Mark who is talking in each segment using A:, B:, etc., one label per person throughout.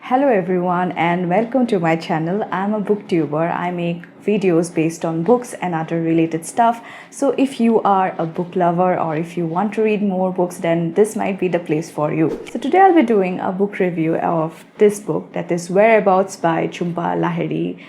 A: Hello everyone and welcome to my channel. I'm a booktuber. I make videos based on books and other related stuff. So if you are a book lover or if you want to read more books, then this might be the place for you. So today I'll be doing a book review of this book, that is Whereabouts by Jhumpa Lahiri.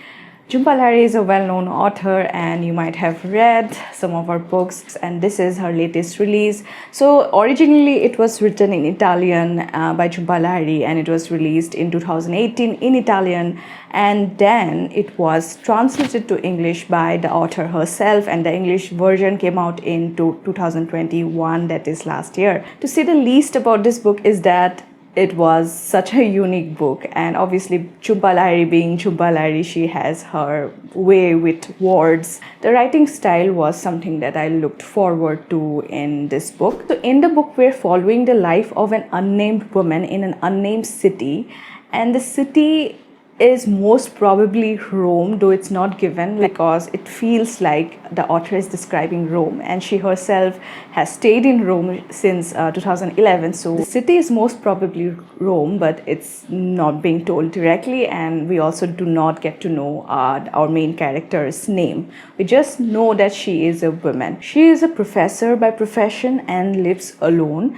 A: Jhumpa Lahiri is a well-known author and you might have read some of her books, and this is her latest release. So originally it was written in Italian by Jhumpa Lahiri and it was released in 2018 in Italian, and then it was translated to English by the author herself, and the English version came out in 2021, that is last year. To say the least about this book is that it was such a unique book, and obviously Jhumpa Lahiri being Jhumpa Lahiri, she has her way with words. The writing style was something that I looked forward to in this book. So in the book we're following the life of an unnamed woman in an unnamed city, and the city is most probably Rome, though it's not given, because it feels like the author is describing Rome and she herself has stayed in Rome since 2011. So the city is most probably Rome, but it's not being told directly, and we also do not get to know our main character's name. We just know that she is a woman. She is a professor by profession and lives alone.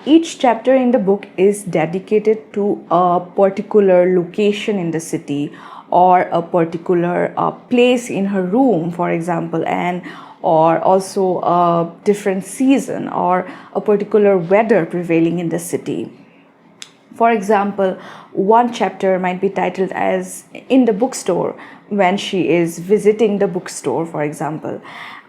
A: Each chapter in the book is dedicated to a particular location in the city or a particular place in her room, for example, and or also a different season or a particular weather prevailing in the city. For example, one chapter might be titled as In the Bookstore, when she is visiting the bookstore, for example.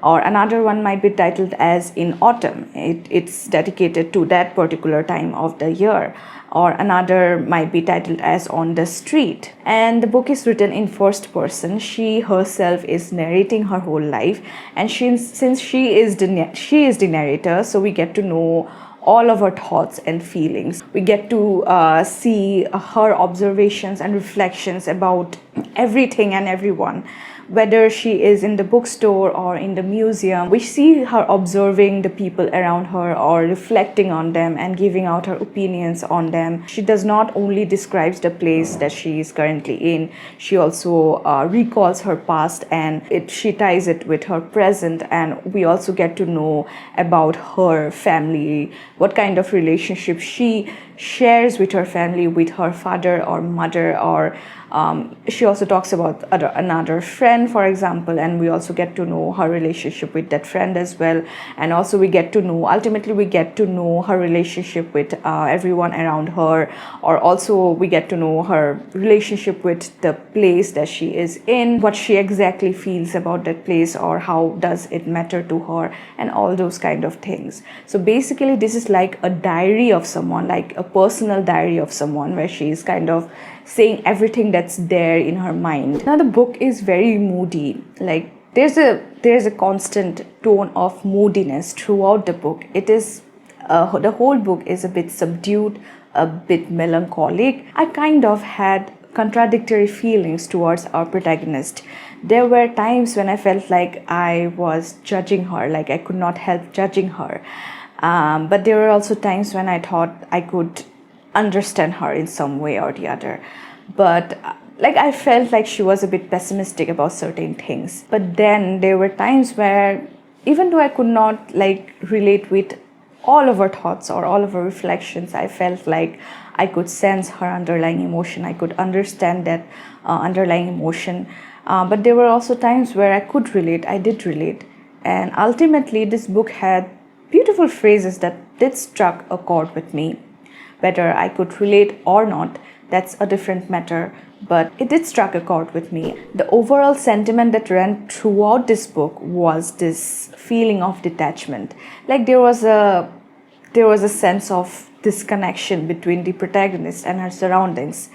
A: Or another one might be titled as In Autumn. It's dedicated to that particular time of the year. Or another might be titled as On the Street. And the book is written in first person. She herself is narrating her whole life, and since she is the narrator, so we get to know all of her thoughts and feelings. We get to see her observations and reflections about everything and everyone. Whether she is in the bookstore or in the museum, we see her observing the people around her or reflecting on them and giving out her opinions on them. She does not only describe the place that she is currently in, she also recalls her past, and she ties it with her present, and we also get to know about her family, what kind of relationship she shares with her family, with her father or mother, or she also talks about another friend, for example, and we also get to know her relationship with that friend as well. And also ultimately we get to know her relationship with everyone around her, or also we get to know her relationship with the place that she is in, what she exactly feels about that place, or how does it matter to her, and all those kind of things. So basically this is like a diary of someone, like a personal diary of someone, where she is kind of saying everything that's there in her mind. Now the book is very moody. Like there's a constant tone of moodiness throughout the book. It is the whole book is a bit subdued, a bit melancholic. I kind of had contradictory feelings towards our protagonist. There were times when I felt like I was judging her, like I could not help judging her. But there were also times when I thought I could understand her in some way or the other. But like I felt like she was a bit pessimistic about certain things. But then there were times where, even though I could not like relate with all of her thoughts or all of her reflections, I felt like I could sense her underlying emotion. I could understand that underlying emotion. But there were also times where I could relate. I did relate. And ultimately this book had beautiful phrases that did struck a chord with me. Whether I could relate or not, that's a different matter, but it did strike a chord with me. The overall sentiment that ran throughout this book was this feeling of detachment. Like there was a sense of disconnection between the protagonist and her surroundings.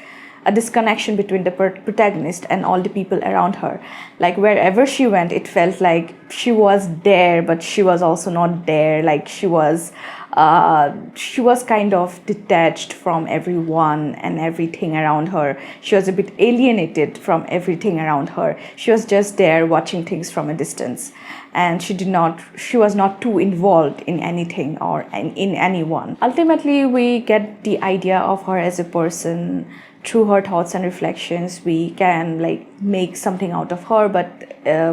A: A disconnection between the protagonist and all the people around her. Like wherever she went, it felt like she was there, but she was also not there. Like she was kind of detached from everyone and everything around her. She was a bit alienated from everything around her. She was just there watching things from a distance, and she was not too involved in anything or in anyone. Ultimately, we get the idea of her as a person through her thoughts and reflections we can like make something out of her, but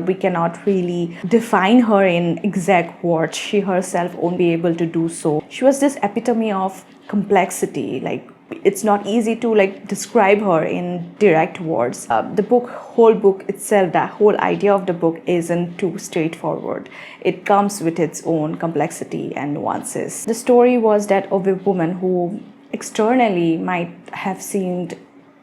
A: we cannot really define her in exact words. She herself won't be able to do so. She was this epitome of complexity. Like, it's not easy to like describe her in direct words. The whole book itself, that whole idea of the book isn't too straightforward. It comes with its own complexity and nuances. The story was that of a woman who externally might have seemed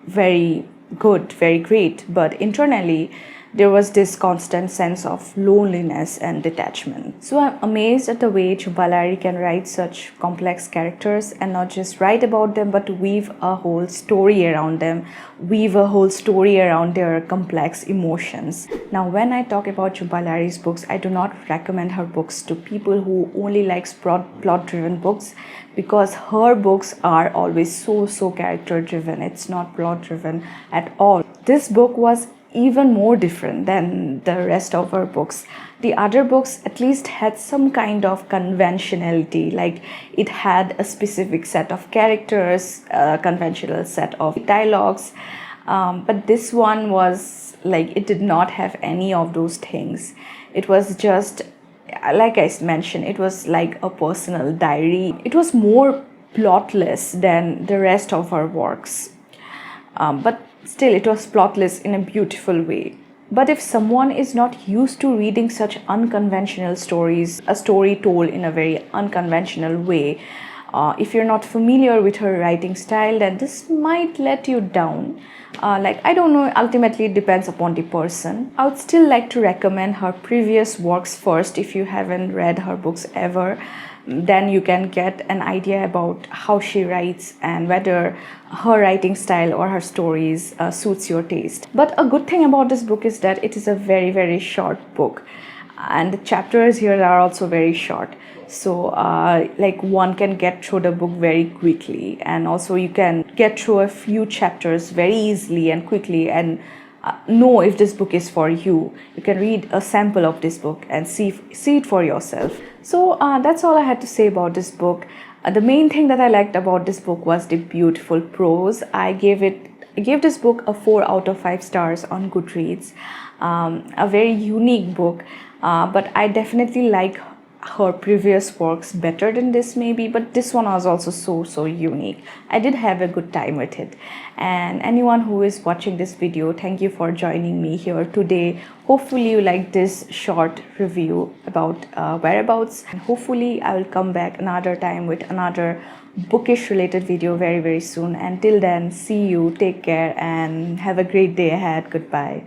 A: very good, very great, but internally there was this constant sense of loneliness and detachment. So I'm amazed at the way Jhumpa Lahiri can write such complex characters and not just write about them, but weave a whole story around them, weave a whole story around their complex emotions. Now, when I talk about Jhumpa Lahiri's books, I do not recommend her books to people who only likes plot-driven books, because her books are always so character-driven. It's not plot-driven at all. This book was even more different than the rest of her books. The other books at least had some kind of conventionality, like it had a specific set of characters, a conventional set of dialogues, but this one was like, it did not have any of those things. It was just, like I mentioned, it was like a personal diary. It was more plotless than the rest of her works, but still it was plotless in a beautiful way. But if someone is not used to reading such unconventional stories, a story told in a very unconventional way, if you're not familiar with her writing style, then this might let you down. Like, I don't know, ultimately it depends upon the person. I would still like to recommend her previous works first. If you haven't read her books ever, then you can get an idea about how she writes and whether her writing style or her stories suits your taste. But a good thing about this book is that it is a very short book, and the chapters here are also very short. So like, one can get through the book very quickly, and also you can get through a few chapters very easily and quickly and know if this book is for you. You can read a sample of this book and see it for yourself. So that's all I had to say about this book. The main thing that I liked about this book was the beautiful prose. I gave this book a 4 out of 5 stars on Goodreads. A very unique book, but I definitely like her previous works better than this maybe, but this one was also so unique. I did have a good time with it. And anyone who is watching this video, thank you for joining me here today. Hopefully you like this short review about Whereabouts, and hopefully I will come back another time with another bookish related video very soon. Until then, see you, take care, and have a great day ahead. Goodbye.